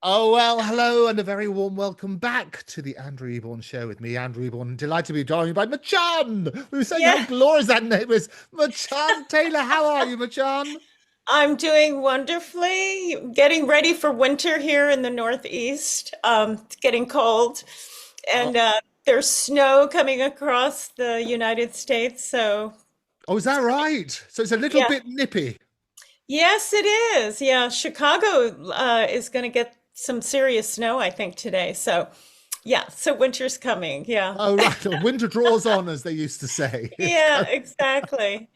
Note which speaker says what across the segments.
Speaker 1: Oh, well, hello, and a very warm welcome back to the Andrew Eborn Show with me, Andrew Eborn. Delighted to be joined by Machan. We were saying how
Speaker 2: Yeah,
Speaker 1: glorious that name is. Machan Taylor, how are you, Machan?
Speaker 2: I'm doing wonderfully. Getting ready for winter here in the Northeast. It's getting cold,
Speaker 1: Oh,
Speaker 2: and there's snow coming across the United States. So,
Speaker 1: oh, is that right? So it's a little
Speaker 2: yeah,
Speaker 1: bit nippy.
Speaker 2: yes, it is. Yeah, Chicago is going to get some serious snow, I think, today. So, yeah, so winter's coming. Yeah.
Speaker 1: Oh, right. Winter draws on, as they used to say.
Speaker 2: Yeah, exactly.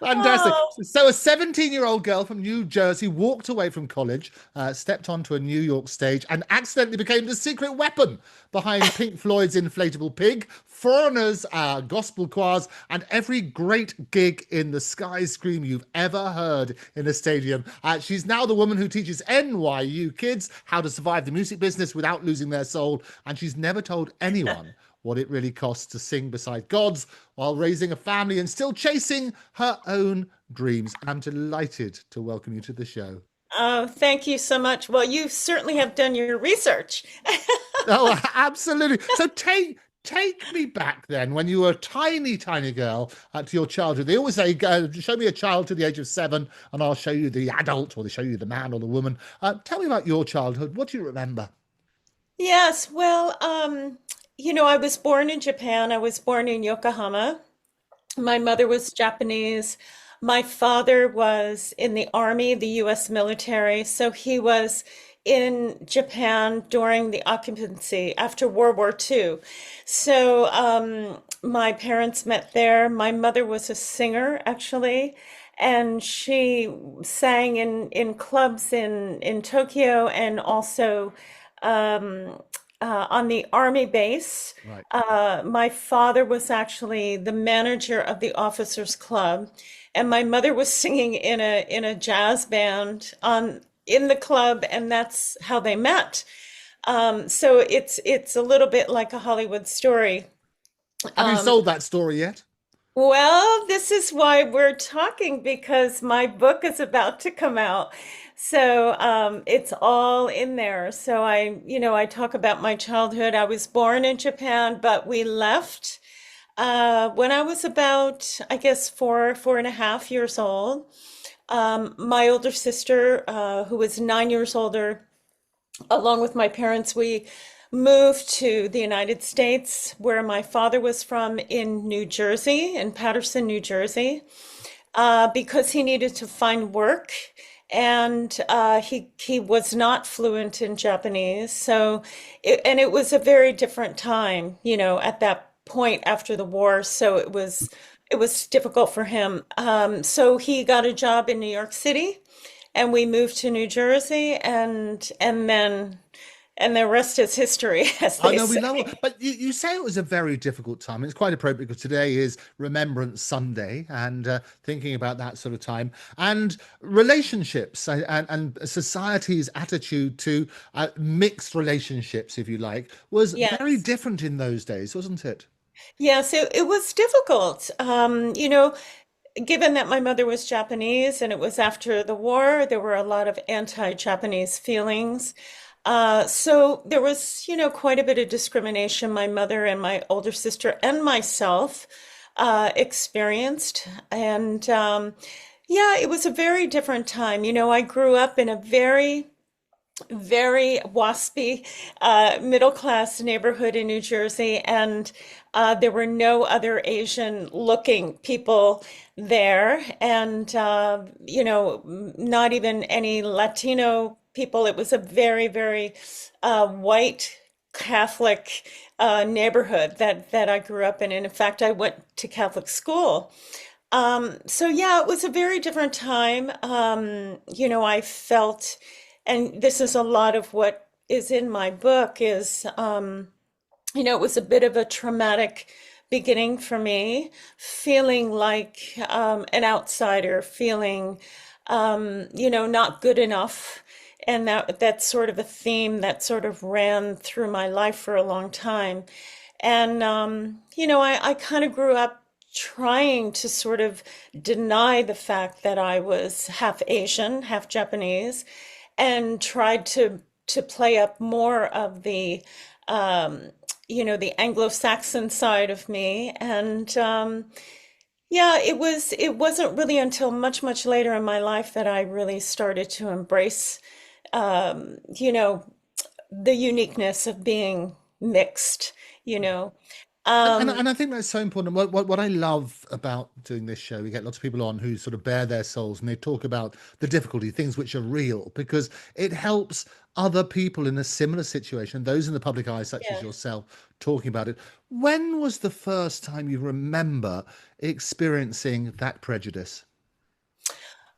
Speaker 1: Fantastic.
Speaker 2: Oh,
Speaker 1: So, a 17-year-old girl from New Jersey walked away from college, stepped onto a New York stage, and accidentally became the secret weapon behind Pink Floyd's Inflatable Pig, Foreigners, gospel choirs, and every great gig in the Sky Scream you've ever heard in a stadium. She's now the woman who teaches NYU kids how to survive the music business without losing their soul, and she's never told anyone what it really costs to sing beside gods while raising a family and still chasing her own dreams. I'm delighted to welcome you to the show.
Speaker 2: thank you so much. Well, you certainly have done your research.
Speaker 1: Oh, absolutely. So take me back then when you were a tiny girl to your childhood. They always say, show me a child to the age of 7 and I'll show you the adult, or they show you the man or the woman. Tell me about your childhood. What do you remember?
Speaker 2: Yes, well, I was born in Japan. I was born in Yokohama. My mother was Japanese. My father was in the army, the US military. So he was in Japan during the occupancy after World War II. So my parents met there. My mother was a singer, actually, and she sang in clubs in Tokyo and also on the army base.
Speaker 1: Right.
Speaker 2: My father was actually the manager of the officers club, and my mother was singing in a jazz band on in the club, and that's how they met. So it's a little bit like a Hollywood story.
Speaker 1: Have you
Speaker 2: Um,
Speaker 1: sold that story yet?
Speaker 2: well, this is why we're talking because my book is about to come out. So it's all in there. So I talk about my childhood. I was born in Japan, but we left when I was about, I guess, 4.5 years old. My older sister, who was 9 years older, along with my parents, we moved to the United States, where my father was from in New Jersey, in Paterson, New Jersey, because he needed to find work. And he was not fluent in Japanese, and it was a very different time, at that point after the war. So it was difficult for him. So he got a job in New York City, and we moved to New Jersey, and the rest is history, as
Speaker 1: I
Speaker 2: they
Speaker 1: know we
Speaker 2: say.
Speaker 1: know, but you say it was a very difficult time. It's quite appropriate because today is Remembrance Sunday, and thinking about that sort of time and relationships and society's attitude to mixed relationships, if you like, was very
Speaker 2: Yes.
Speaker 1: different in those days, wasn't it?
Speaker 2: Yes, it was difficult. Given that my mother was Japanese and it was after the war, there were a lot of anti-Japanese feelings. So there was, quite a bit of discrimination my mother and my older sister and myself experienced. And yeah, it was a very different time. I grew up in a very waspy middle class neighborhood in New Jersey, and there were no other Asian looking people there, and not even any Latino people. It was a very white Catholic neighborhood that I grew up in. And in fact, I went to Catholic school. So yeah, it was a very different time. I felt, and this is a lot of what is in my book, is, it was a bit of a traumatic beginning for me, feeling like an outsider, feeling, not good enough. And that's sort of a theme that sort of ran through my life for a long time. And, I kind of grew up trying to sort of deny the fact that I was half Asian, half Japanese, and tried to play up more of the the Anglo-Saxon side of me. And yeah, it wasn't really until much, much later in my life that I really started to embrace um, you know, the uniqueness of being mixed, you know.
Speaker 1: And I think that's so important. What I love about doing this show, we get lots of people on who sort of bare their souls and they talk about the difficulty, things which are real, because it helps other people in a similar situation, those in the public eye, such as
Speaker 2: Yeah.
Speaker 1: yourself, talking about it. When was the first time you remember experiencing that prejudice?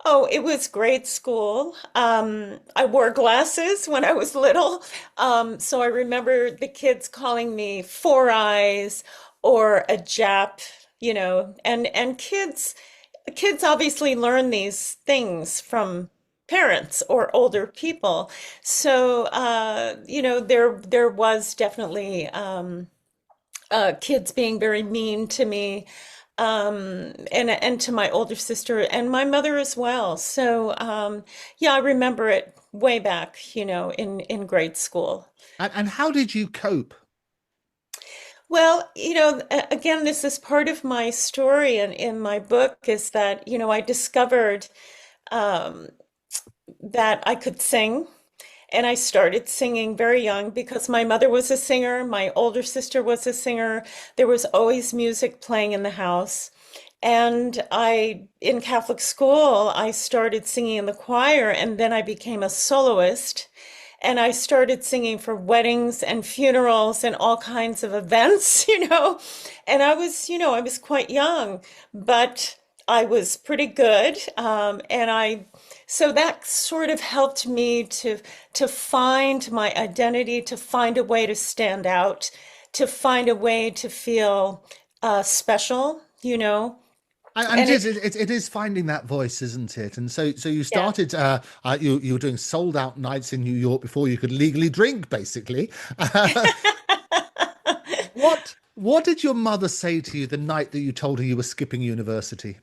Speaker 2: Oh, it was grade school. I wore glasses when I was little. So I remember the kids calling me Four Eyes or a Jap, and kids obviously learn these things from parents or older people. So there was definitely kids being very mean to me, and to my older sister and my mother as well. So yeah, I remember it way back, in grade school.
Speaker 1: And how did you cope?
Speaker 2: Well, again, this is part of my story and in my book is that, I discovered um, that I could sing. And I started singing very young because my mother was a singer, my older sister was a singer. There was always music playing in the house. And in Catholic school, I started singing in the choir, and then I became a soloist. And I started singing for weddings and funerals and all kinds of events, And I was quite young, but I was pretty good. So that sort of helped me to find my identity, to find a way to stand out, to find a way to feel special.
Speaker 1: And
Speaker 2: And
Speaker 1: it is finding that voice, isn't it? And so you
Speaker 2: yeah.
Speaker 1: started you were doing sold out nights in New York before you could legally drink, basically. What did your mother say to you the night that you told her you were skipping university?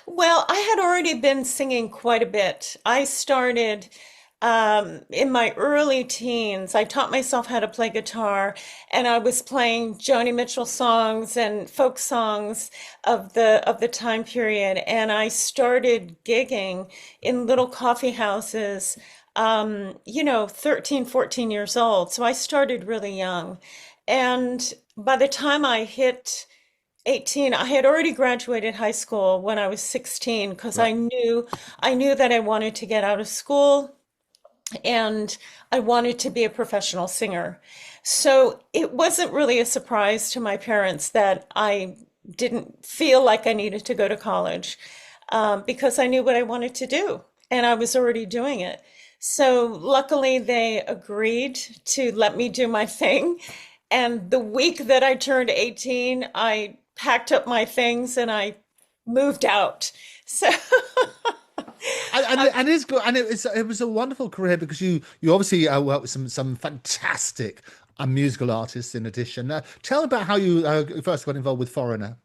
Speaker 2: Well, I had already been singing quite a bit. I started in my early teens. I taught myself how to play guitar, and I was playing Joni Mitchell songs and folk songs of the time period. And I started gigging in little coffee houses, 13, 14 years old. So I started really young. And by the time I hit 18, I had already graduated high school when I was 16 because
Speaker 1: Right.
Speaker 2: I knew that I wanted to get out of school and I wanted to be a professional singer. So it wasn't really a surprise to my parents that I didn't feel like I needed to go to college, because I knew what I wanted to do and I was already doing it. So luckily they agreed to let me do my thing. And the week that I turned 18, I packed up my things and I moved out. So
Speaker 1: And it's good, and it was a wonderful career because you obviously worked with some fantastic musical artists in addition. Tell about how you first got involved with Foreigner.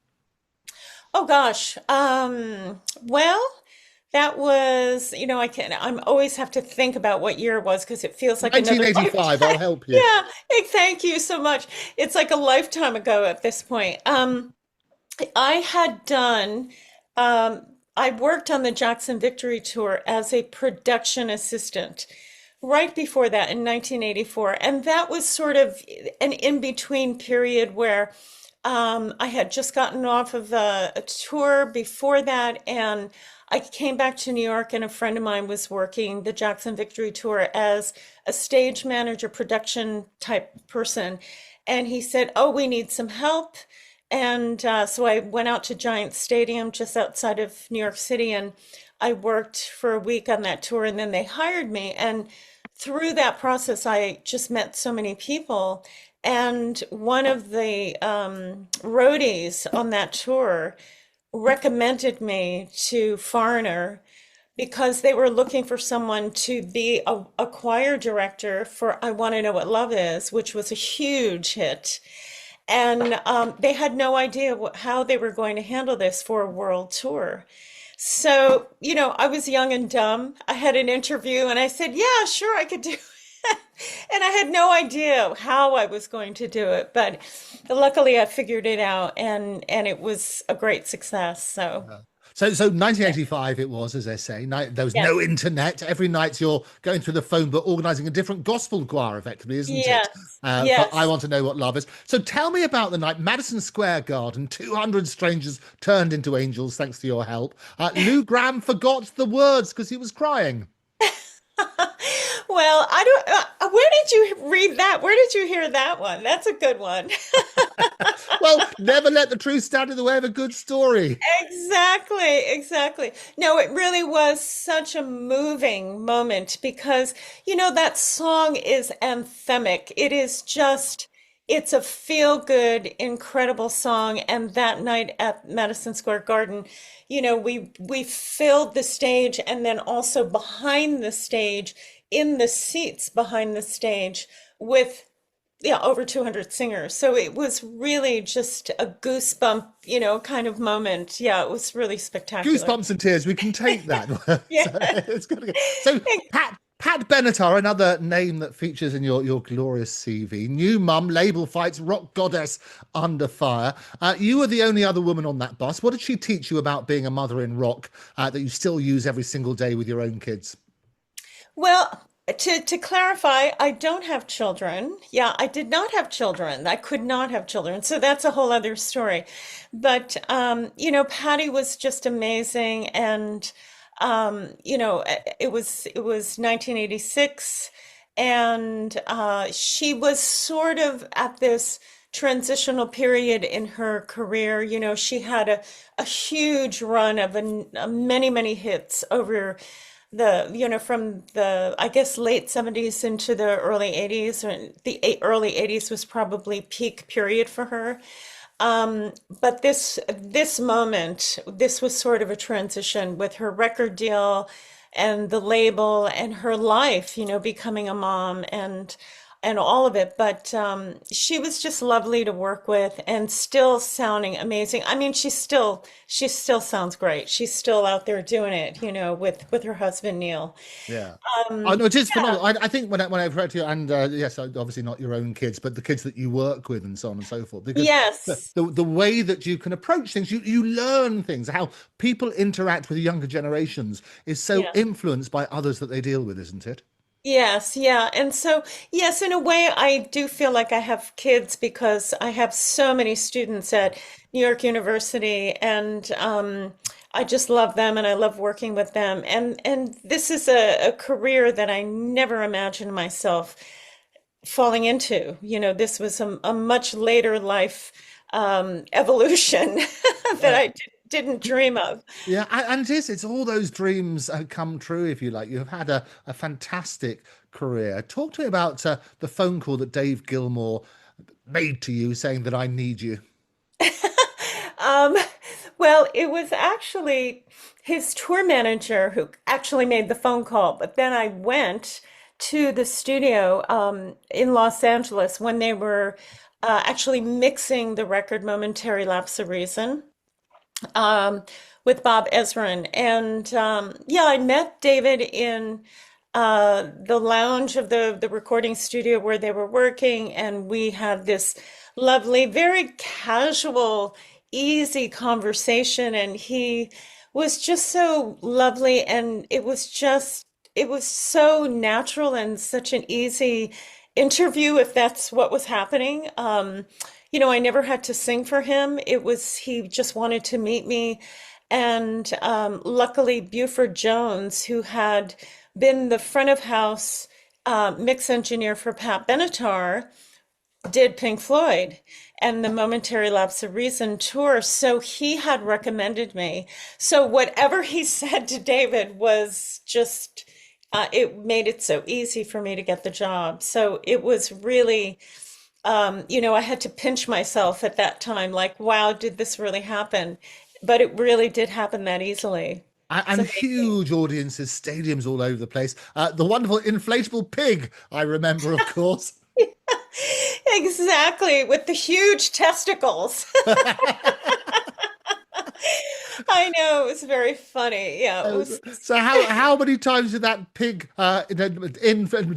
Speaker 2: oh gosh. Well, that was, I'm always have to think about what year it was because it feels like another
Speaker 1: 1985. I'll
Speaker 2: lifetime.
Speaker 1: help you.
Speaker 2: Yeah, thank you so much. It's like a lifetime ago at this point. I had done, I worked on the Jackson Victory Tour as a production assistant right before that in 1984. And that was sort of an in-between period where I had just gotten off of a tour before that, and I came back to New York, and a friend of mine was working the Jackson Victory Tour as a stage manager, production type person. And he said, "Oh, we need some help." And so I went out to Giant Stadium just outside of New York City, and I worked for a week on that tour, and then they hired me. And through that process, I just met so many people. And one of the roadies on that tour recommended me to Foreigner because they were looking for someone to be a choir director for I Want to Know What Love Is, which was a huge hit. And they had no idea how they were going to handle this for a world tour. So, I was young and dumb. I had an interview and I said, yeah, sure, I could do it. And I had no idea how I was going to do it, but luckily I figured it out and it was a great success. So,
Speaker 1: So
Speaker 2: yeah.
Speaker 1: 1985 it was, as they say. There was no
Speaker 2: Yes.
Speaker 1: internet. Every night you're going through the phone book, organising a different gospel choir, effectively, isn't it?
Speaker 2: Yes.
Speaker 1: For I
Speaker 2: Yes.
Speaker 1: Want to Know What Love Is. So tell me about the night Madison Square Garden, 200 strangers turned into angels, thanks to your help. Lou Gramm forgot the words because he was crying.
Speaker 2: Well, I don't, where did you read that? Where did you hear that one? That's a good one.
Speaker 1: Well, never let the truth stand in the way of a good story.
Speaker 2: Exactly, exactly. No, it really was such a moving moment because, that song is anthemic. It is just, it's a feel-good, incredible song. And that night at Madison Square Garden, we filled the stage and then also behind the stage, in the seats behind the stage with yeah, over 200 singers. So it was really just a goosebump, kind of moment. Yeah, it was really spectacular.
Speaker 1: Goosebumps and tears. We can take that.
Speaker 2: Yeah.
Speaker 1: So it's good to go. So Pat Benatar, another name that features in your glorious CV. New mum, label fights, rock goddess under fire. You were the only other woman on that bus. What did she teach you about being a mother in rock that you still use every single day with your own kids?
Speaker 2: Well, to clarify, I don't have children. Yeah, I did not have children. I could not have children. So that's a whole other story. But Patty was just amazing and it was 1986 and she was sort of at this transitional period in her career. She had a huge run of many, many hits over from the, I guess, late 70s into the early 80s, or the early 80s was probably peak period for her. But this moment, this was sort of a transition with her record deal and the label and her life, becoming a mom and all of it. But she was just lovely to work with and still sounding amazing. I mean, she still sounds great. She's still out there doing it, with her husband Neil.
Speaker 1: Yeah. Oh no, it is
Speaker 2: Yeah.
Speaker 1: phenomenal. I think when I've heard you, and yes, obviously not your own kids, but the kids that you work with, and so on and so forth, because
Speaker 2: Yes.
Speaker 1: the way that you can approach things, you learn things, how people interact with younger generations is so
Speaker 2: Yeah.
Speaker 1: influenced by others that they deal with, isn't it?
Speaker 2: Yes, yeah. And so, yes, in a way, I do feel like I have kids because I have so many students at New York University, and I just love them and I love working with them. And this is a career that I never imagined myself falling into. This was a much later life evolution that
Speaker 1: Uh,
Speaker 2: I didn't dream of.
Speaker 1: yeah, and it's all those dreams come true, if you like. You've had a fantastic career. Talk to me about the phone call that Dave Gilmour made to you saying that I need you.
Speaker 2: Um, well, it was actually his tour manager who actually made the phone call, but then I went to the studio in Los Angeles when they were actually mixing the record Momentary Lapse of Reason um, with Bob Ezrin. And yeah, I met David in the lounge of the recording studio where they were working, and we had this lovely, very casual, easy conversation. And he was just so lovely, and it was so natural and such an easy interview, if that's what was happening. I never had to sing for him. He just wanted to meet me. And luckily, Buford Jones, who had been the front of house mix engineer for Pat Benatar, did Pink Floyd and the Momentary Lapse of Reason tour. So he had recommended me. So whatever he said to David was just, it made it so easy for me to get the job. So it was really, I had to pinch myself at that time, like, wow, did this really happen? But it really did happen that easily. It's
Speaker 1: And
Speaker 2: amazing.
Speaker 1: huge audiences, stadiums all over the place. The wonderful inflatable pig, I remember, of course.
Speaker 2: Exactly, with the huge testicles. I know, it was very funny. Yeah, it was.
Speaker 1: So how many times did that pig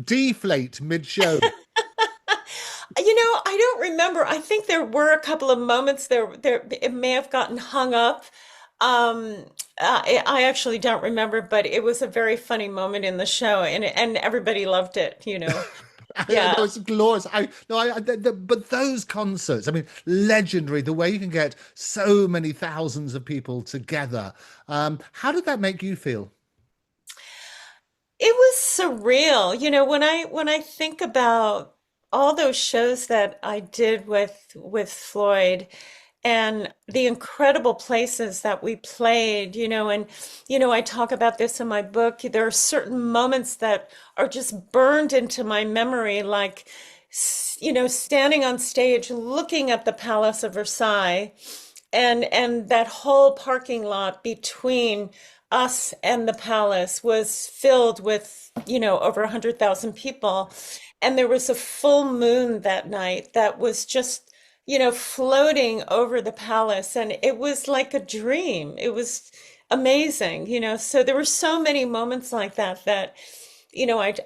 Speaker 1: deflate mid-show?
Speaker 2: I don't remember. I think there were a couple of moments there it may have gotten hung up. I actually don't remember, but it was a very funny moment in the show, and everybody loved it.
Speaker 1: I
Speaker 2: Yeah.
Speaker 1: know it's glorious. I no, but those concerts, I mean, legendary. The way you can get so many thousands of people together. How did that make you feel?
Speaker 2: It was surreal. When I think about all those shows that I did with Floyd and the incredible places that we played, and I talk about this in my book. There are certain moments that are just burned into my memory, like standing on stage looking at the Palace of Versailles and that whole parking lot between us and the palace was filled with, over 100,000 people. And there was a full moon that night that was just, floating over the palace. And it was like a dream. It was amazing. So there were so many moments like that,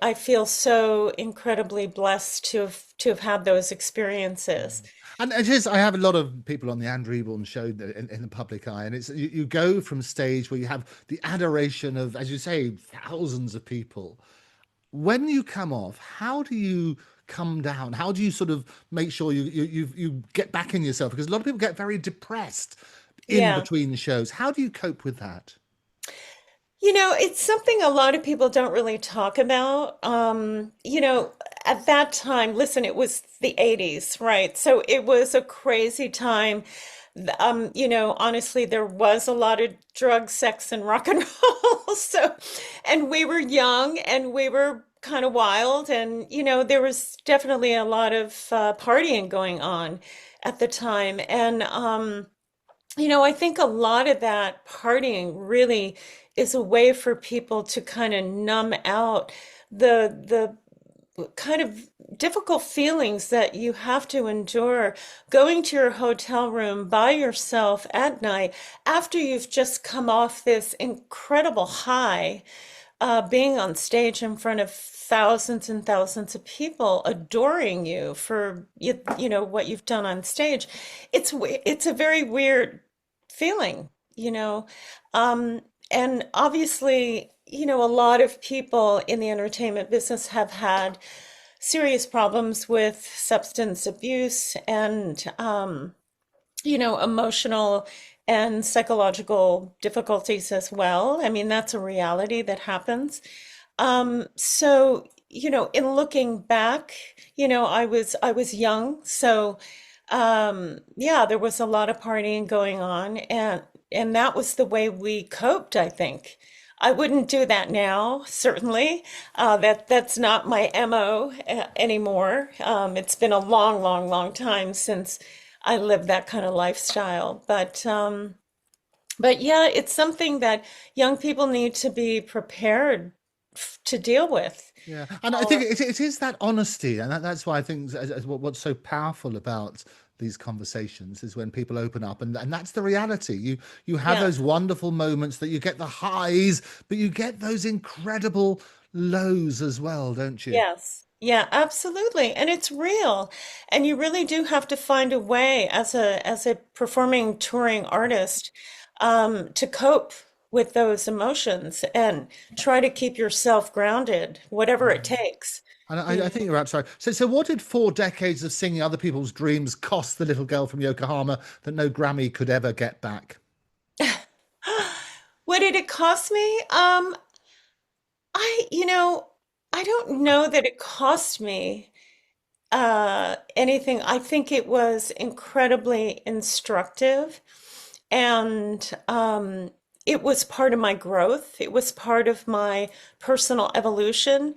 Speaker 2: I feel so incredibly blessed to have had those experiences.
Speaker 1: And it is, I have a lot of people on the Andrew Eborn show in the public eye, and you go from stage where you have the adoration of, as you say, thousands of people. When you come off, how do you come down? How do you sort of make sure you get back in yourself? Because a lot of people get very depressed in
Speaker 2: Yeah.
Speaker 1: between shows. How do you cope with that?
Speaker 2: It's something a lot of people don't really talk about. At that time, listen, it was the 80s, right? So it was a crazy time. Honestly, there was a lot of drugs, sex, and rock and roll. And we were young and we were kind of wild. And, there was definitely a lot of partying going on at the time. And, I think a lot of that partying really is a way for people to kind of numb out the kind of difficult feelings that you have to endure going to your hotel room by yourself at night after you've just come off this incredible high, being on stage in front of thousands and thousands of people adoring you for what you've done on stage. It's a very weird feeling, you know. Um, and obviously, a lot of people in the entertainment business have had serious problems with substance abuse and, emotional and psychological difficulties as well. I mean, that's a reality that happens. So, in looking back, I was young, so yeah, there was a lot of partying going on, and that was the way we coped, I think. I wouldn't do that now, certainly. That's not my MO anymore. It's been a long, long, long time since I lived that kind of lifestyle. But yeah, it's something that young people need to be prepared to deal with.
Speaker 1: Yeah, and I think it is that honesty, and that's why I think what's so powerful about these conversations is when people open up, and that's the reality. You have
Speaker 2: Yeah.
Speaker 1: those wonderful moments that you get the highs, but you get those incredible lows as well, don't you?
Speaker 2: Yes. Yeah, absolutely. And it's real. And you really do have to find a way as a performing touring artist to cope with those emotions and try to keep yourself grounded, whatever it takes.
Speaker 1: And
Speaker 2: You
Speaker 1: I think you're absolutely right. So what did 4 decades of singing other people's dreams cost the little girl from Yokohama that no Grammy could ever get back?
Speaker 2: know. What did it cost me? I, you know, I don't know that it cost me anything. I think it was incredibly instructive. And it was part of my growth. It was part of my personal evolution.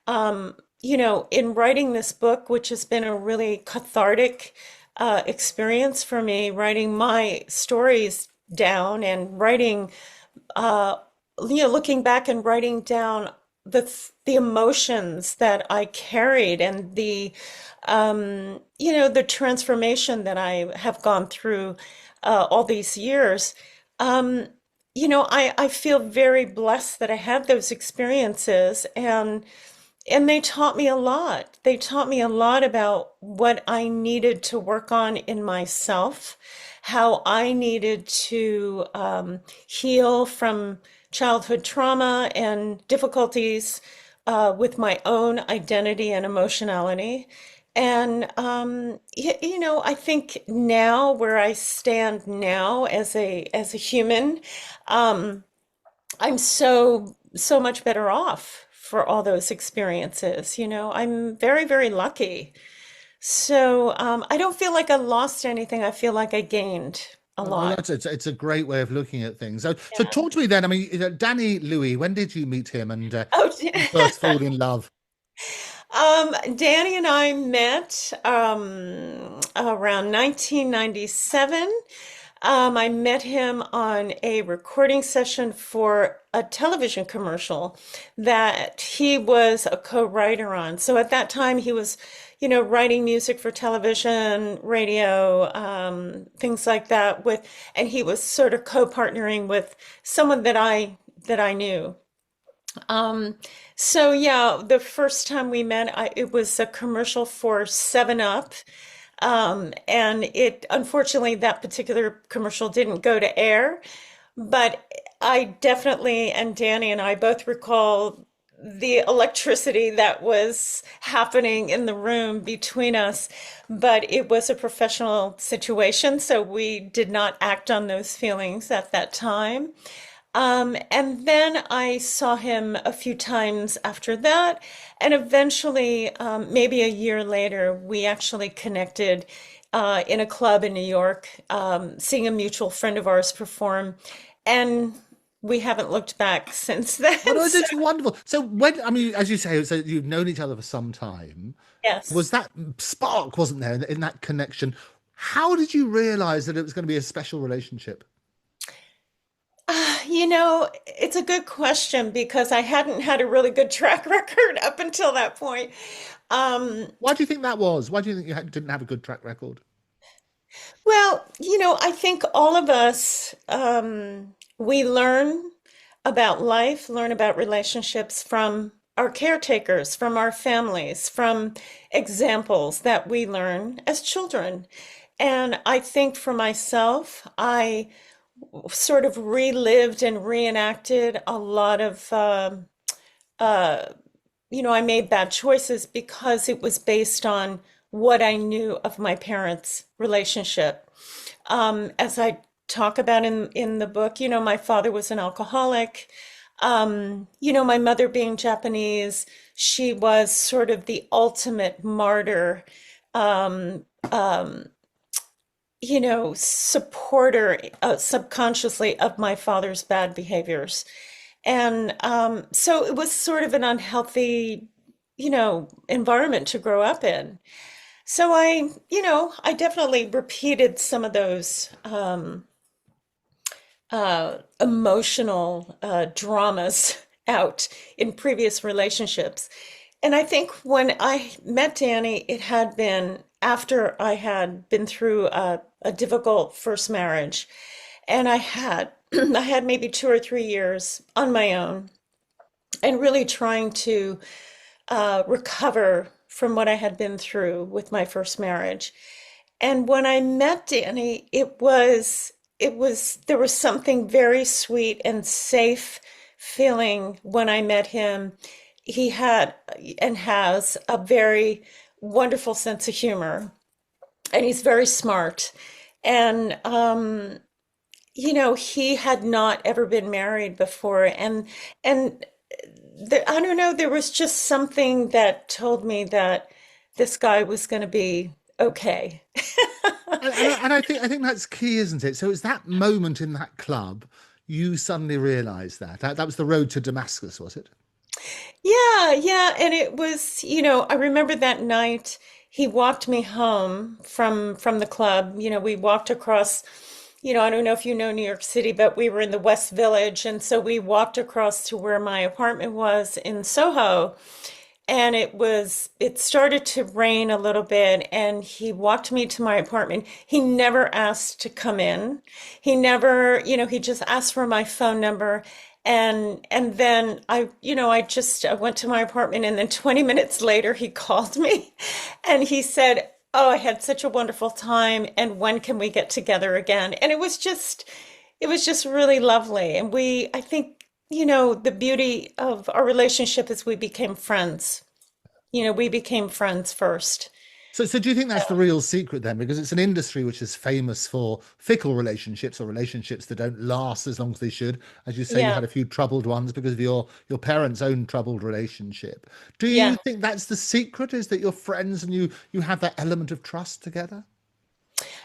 Speaker 2: In writing this book, which has been a really cathartic experience for me, writing my stories down and writing, uh, looking back and writing down the emotions that I carried and the transformation that I have gone through all these years. I feel very blessed that I had those experiences, and they taught me a lot. They taught me a lot about what I needed to work on in myself, how I needed to heal from childhood trauma and difficulties with my own identity and emotionality. And I think now where I stand now as a human, um, I'm so much better off for all those experiences. I'm very, very lucky. So I don't feel like I lost anything. I feel like I gained a
Speaker 1: Well,
Speaker 2: lot.
Speaker 1: it's a great way of looking at things. So
Speaker 2: Yeah.
Speaker 1: talk to me then. I mean, Danny Louis, when did you meet him and
Speaker 2: Oh,
Speaker 1: you first fall in love?
Speaker 2: Danny and I met around 1997. I met him on a recording session for a television commercial that he was a co-writer on. So at that time, he was, writing music for television, radio, things like that. And he was sort of co-partnering with someone that I knew. Um, so yeah, the first time we met, it was a commercial for 7 Up. And it unfortunately that particular commercial didn't go to air, but I definitely, and Danny and I both recall the electricity that was happening in the room between us, but it was a professional situation, so we did not act on those feelings at that time. And then I saw him a few times after that, and eventually, maybe a year later, we actually connected in a club in New York, seeing a mutual friend of ours perform, and we haven't looked back since then.
Speaker 1: Oh, no,
Speaker 2: So,
Speaker 1: it's wonderful. So when, I mean, as you say, so you've known each other for some time. Was
Speaker 2: yes.
Speaker 1: that spark, wasn't there, in that connection? How did you realize that it was going to be a special relationship?
Speaker 2: It's a good question because I hadn't had a really good track record up until that point. Um,
Speaker 1: Why do you think that was? Why do you think you didn't have a good track record?
Speaker 2: Well, I think all of us, we learn about life, learn about relationships from our caretakers, from our families, from examples that we learn as children. And I think for myself, I sort of relived and reenacted a lot of, uh, I made bad choices because it was based on what I knew of my parents' relationship. As I talk about in the book, my father was an alcoholic. My mother being Japanese, she was sort of the ultimate martyr, um, um, supporter subconsciously of my father's bad behaviors. And so it was sort of an unhealthy, environment to grow up in. So I definitely repeated some of those emotional dramas out in previous relationships. And I think when I met Danny, it had been after I had been through a difficult first marriage, and I had I had maybe 2 or 3 years on my own, and really trying to recover from what I had been through with my first marriage. And when I met Danny, there was something very sweet and safe feeling when I met him. He had and has a very wonderful sense of humor, and he's very smart. And he had not ever been married before, and I don't know, there was just something that told me that this guy was going to be okay.
Speaker 1: And I think that's key, isn't it? So it's that moment in that club you suddenly realised that was the road to Damascus, was it?
Speaker 2: Yeah, yeah, and it was, I remember that night he walked me home from the club. We walked across, I don't know if you know New York City, but we were in the West Village, and so we walked across to where my apartment was in Soho. and it started to rain a little bit, and he walked me to my apartment. He never asked to come in. He never, he just asked for my phone number. And then I went to my apartment, and then 20 minutes later he called me and he said, "Oh, I had such a wonderful time, and when can we get together again?" And it was just really lovely. And I think, the beauty of our relationship is we became friends. We became friends first.
Speaker 1: So do you think that's the real secret then? Because it's an industry which is famous for fickle relationships or relationships that don't last as long as they should. As you say, you had
Speaker 2: Yeah,
Speaker 1: a few troubled ones because of your parents' own troubled relationship. Do you
Speaker 2: yeah.
Speaker 1: think that's the secret? Is that you're friends and you have that element of trust together?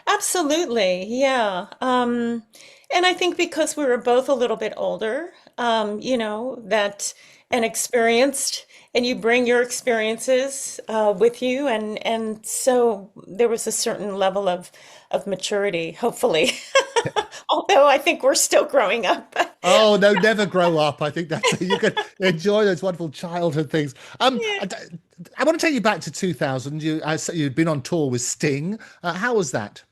Speaker 2: Absolutely, yeah. And I think because we were both a little bit older, that and experienced, and you bring your experiences with you, and so there was a certain level of maturity, hopefully. Although I think we're still growing up.
Speaker 1: Oh no, never grow up. I think that's you can enjoy those wonderful childhood things.
Speaker 2: Yeah.
Speaker 1: I want to take you back to 2000. You'd been on tour with Sting. How was that?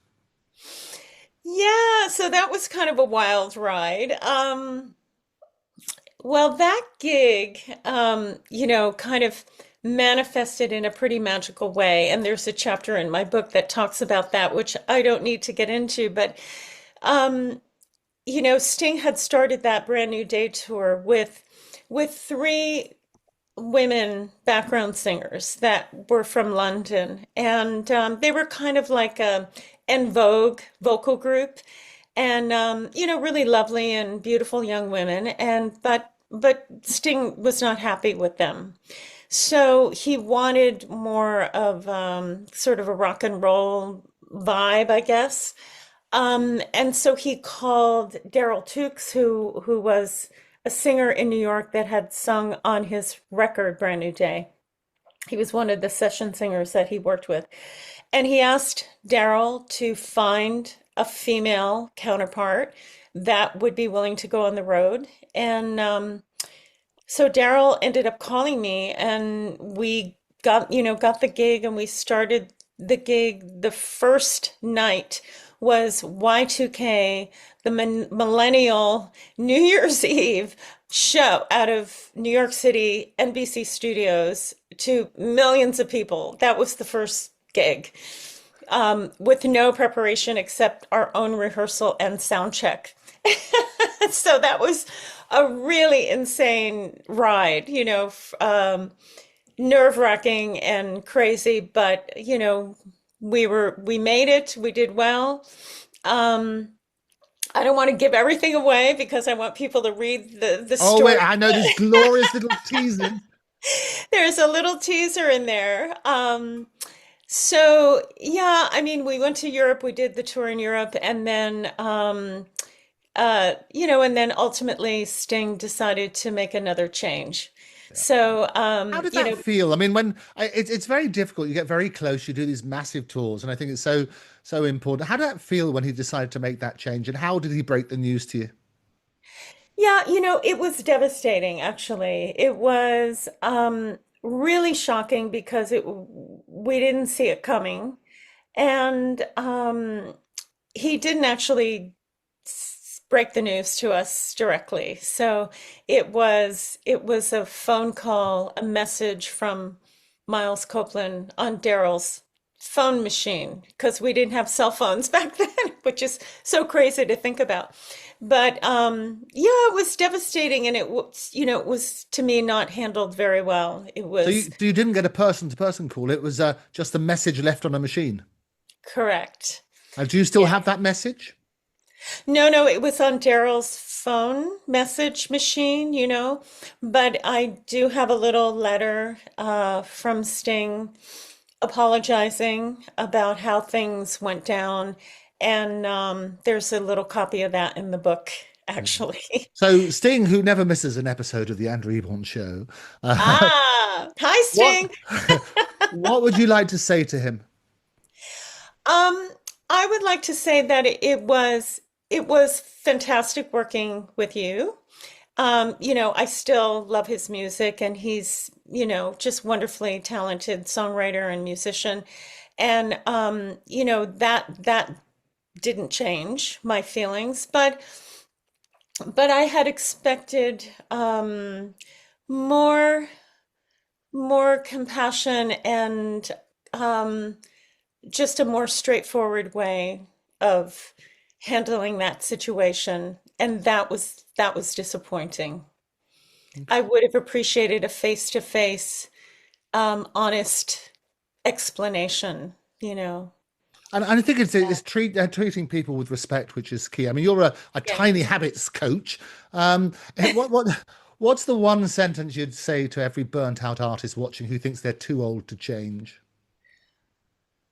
Speaker 2: Yeah, so that was kind of a wild ride. Well, that gig, kind of manifested in a pretty magical way. And there's a chapter in my book that talks about that, which I don't need to get into. But, um, Sting had started that Brand New Day tour with three women background singers that were from London. And they were kind of like a en vogue vocal group, and really lovely and beautiful young women. And but Sting was not happy with them. So he wanted more of sort of a rock and roll vibe, I guess. And so he called Daryl Tukes, who was a singer in New York that had sung on his record Brand New Day. He was one of the session singers that he worked with. And he asked Daryl to find a female counterpart that would be willing to go on the road. And so Daryl ended up calling me, and we got the gig, and we started the gig. The first night was Y2K, the millennial New Year's Eve show out of New York City NBC studios to millions of people. That was the first gig, with no preparation except our own rehearsal and sound check. So that was a really insane ride, nerve-wracking and crazy, but we made it, we did well. Um, I don't want to give everything away because I want people to read the
Speaker 1: Oh wait,
Speaker 2: story.
Speaker 1: I know this glorious little teasing.
Speaker 2: There's a little teaser in there. So yeah, I mean, we went to Europe, we did the tour in Europe, and then and then ultimately Sting decided to make another change. So,
Speaker 1: How did that feel? I mean, it's very difficult. You get very close. You do these massive tours, and I think it's so important. How did that feel when he decided to make that change, and how did he break the news to you?
Speaker 2: yeah, it was devastating, actually. It was really shocking because we didn't see it coming. And he didn't actually break the news to us directly. So it was a phone call, a message from Miles Copeland on Daryl's phone machine because we didn't have cell phones back then, which is so crazy to think about. But yeah, it was devastating, and it was to me not handled very well. It
Speaker 1: So
Speaker 2: was
Speaker 1: you didn't get a person-to-person call. It was just a message left on a machine.
Speaker 2: correct.
Speaker 1: Do you still
Speaker 2: Yeah.
Speaker 1: have that message?
Speaker 2: No, no, it was on Daryl's phone message machine, but I do have a little letter from Sting apologizing about how things went down. And there's a little copy of that in the book,
Speaker 1: Mhm.
Speaker 2: actually.
Speaker 1: So Sting, who never misses an episode of the Andrew Ebon Show,
Speaker 2: Ah, hi,
Speaker 1: what
Speaker 2: Sting.
Speaker 1: what would you like to say to him?
Speaker 2: Um, I would like to say that it was fantastic working with you. I still love his music, and he's, just wonderfully talented songwriter and musician. And that didn't change my feelings, but I had expected more more compassion and um, just a more straightforward way of handling that situation, and that was disappointing. I would have appreciated a face-to-face, honest explanation, you know.
Speaker 1: And I think
Speaker 2: Yeah.
Speaker 1: it's treating people with respect, which is key. I mean, you're a
Speaker 2: Yeah.
Speaker 1: tiny habits coach. What's the one sentence you'd say to every burnt out artist watching who thinks they're too old to change?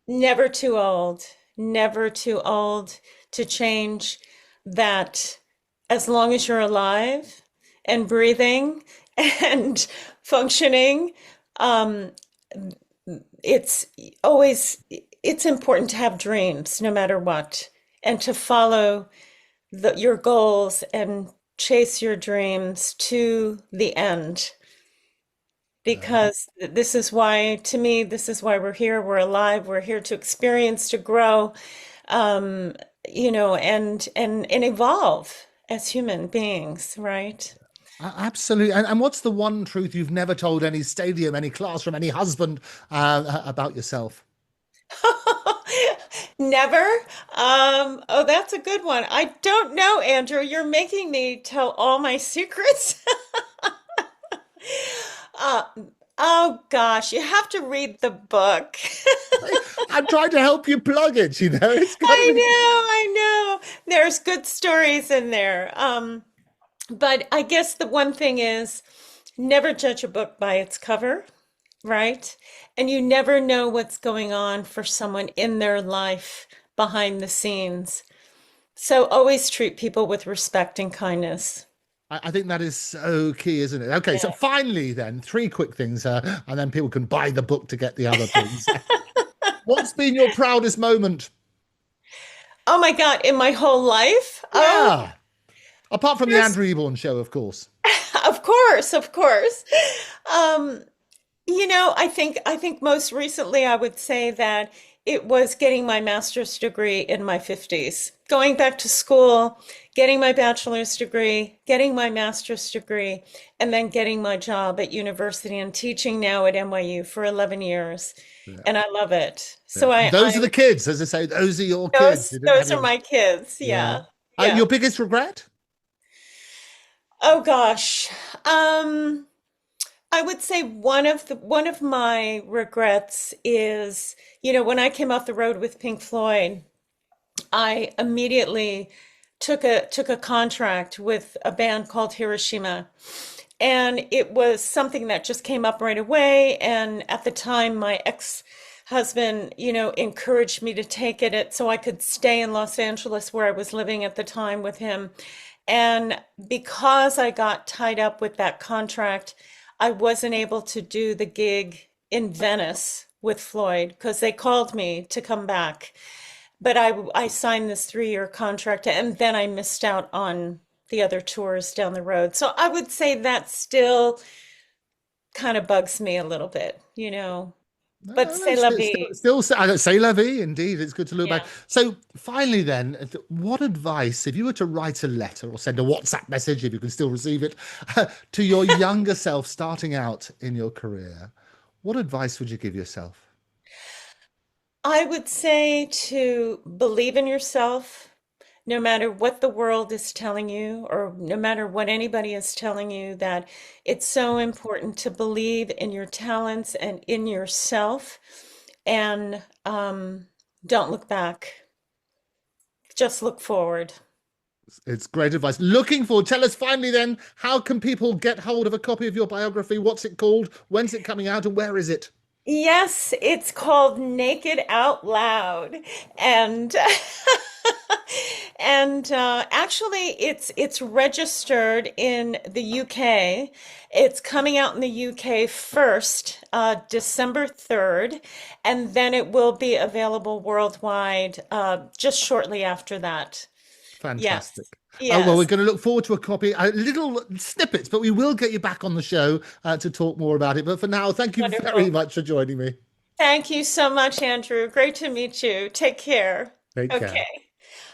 Speaker 2: Never too old, never too old to change that as long as you're alive and breathing and functioning, um, it's always it's important to have dreams no matter what, and to follow your goals and chase your dreams to the end, because this is why, to me, this is why we're here. We're alive. We're here to experience, to grow, um, and evolve as human beings, right?
Speaker 1: Absolutely. And what's the one truth you've never told any stadium, any classroom, any husband about yourself?
Speaker 2: Never. Oh, that's a good one. I don't know, Andrew. You're making me tell all my secrets. Uh, oh gosh, you have to read the book.
Speaker 1: I'm trying to help you plug it, you know. It's got to
Speaker 2: I
Speaker 1: be.
Speaker 2: know, I know. There's good stories in there. But I guess the one thing is never judge a book by its cover, right? And you never know what's going on for someone in their life behind the scenes. So always treat people with respect and kindness.
Speaker 1: I think that is so key, isn't it? Okay, so
Speaker 2: Yeah.
Speaker 1: finally, then, three quick things, and then people can buy the book to get the other things. What's been your proudest moment?
Speaker 2: Oh my God, in my whole life? Oh,
Speaker 1: Yeah, apart from the
Speaker 2: there's,
Speaker 1: Andrew Eborn show, of course.
Speaker 2: of course, of course. Um, I think most recently I would say that it was getting my master's degree in my 50s. Going back to school, getting my bachelor's degree, getting my master's degree, and then getting my job at university and teaching now at NYU for 11 years.
Speaker 1: Yeah,
Speaker 2: And I love it.
Speaker 1: yeah.
Speaker 2: So I,
Speaker 1: Those are
Speaker 2: I
Speaker 1: the kids, as I say. Those are your kids.
Speaker 2: those
Speaker 1: You didn't have
Speaker 2: those are
Speaker 1: your.
Speaker 2: my kids.
Speaker 1: Yeah.
Speaker 2: Yeah. Yeah.
Speaker 1: Your biggest regret?
Speaker 2: Oh gosh. Um I would say one of my regrets is, when I came off the road with Pink Floyd, I immediately took a contract with a band called Hiroshima. And it was something that just came up right away. And at the time, my ex-husband, encouraged me to take so I could stay in Los Angeles where I was living at the time with him. And because I got tied up with that contract, I wasn't able to do the gig in Venice with Floyd because they called me to come back. But I signed this 3-year contract, and then I missed out on the other tours down the road. So I would say that still kind of bugs me a little bit.
Speaker 1: No,
Speaker 2: But
Speaker 1: no, no.
Speaker 2: c'est la vie.
Speaker 1: I don't say la vie. Indeed, it's good to look back.
Speaker 2: Yeah.
Speaker 1: So, finally, then, what advice, if you were to write a letter or send a WhatsApp message, if you can still receive it, to your younger self starting out in your career, what advice would you give yourself?
Speaker 2: I would say to believe in yourself, no matter what the world is telling you, or no matter what anybody is telling you, that it's so important to believe in your talents and in yourself, and don't look back. Just look forward.
Speaker 1: It's great advice. Looking forward. Tell us finally, then, how can people get hold of a copy of your biography? What's it called? When's it coming out? And where is it?
Speaker 2: Yes, it's called Naked Out Loud, and actually, it's registered in the UK. It's coming out in the UK first, December 3rd, and then it will be available worldwide just shortly after that. Yes.
Speaker 1: Fantastic. Well, we're
Speaker 2: Yes.
Speaker 1: going to look forward to a copy, little snippets, but we will get you back on the show to talk more about it. But for now, thank you very
Speaker 2: Wonderful.
Speaker 1: much for joining me.
Speaker 2: Thank you so much, Andrew. Great to meet you. Take care.
Speaker 1: Take care.
Speaker 2: Okay.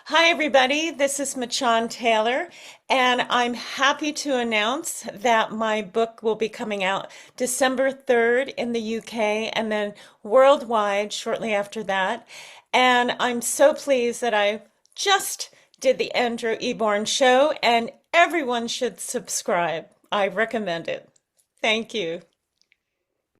Speaker 2: Hi, everybody. This is Machan Taylor, and I'm happy to announce that my book will be coming out December 3rd in the UK and then worldwide shortly after that. And I'm so pleased that I just did the Andrew Eborn show, and everyone should subscribe. I recommend it. Thank you.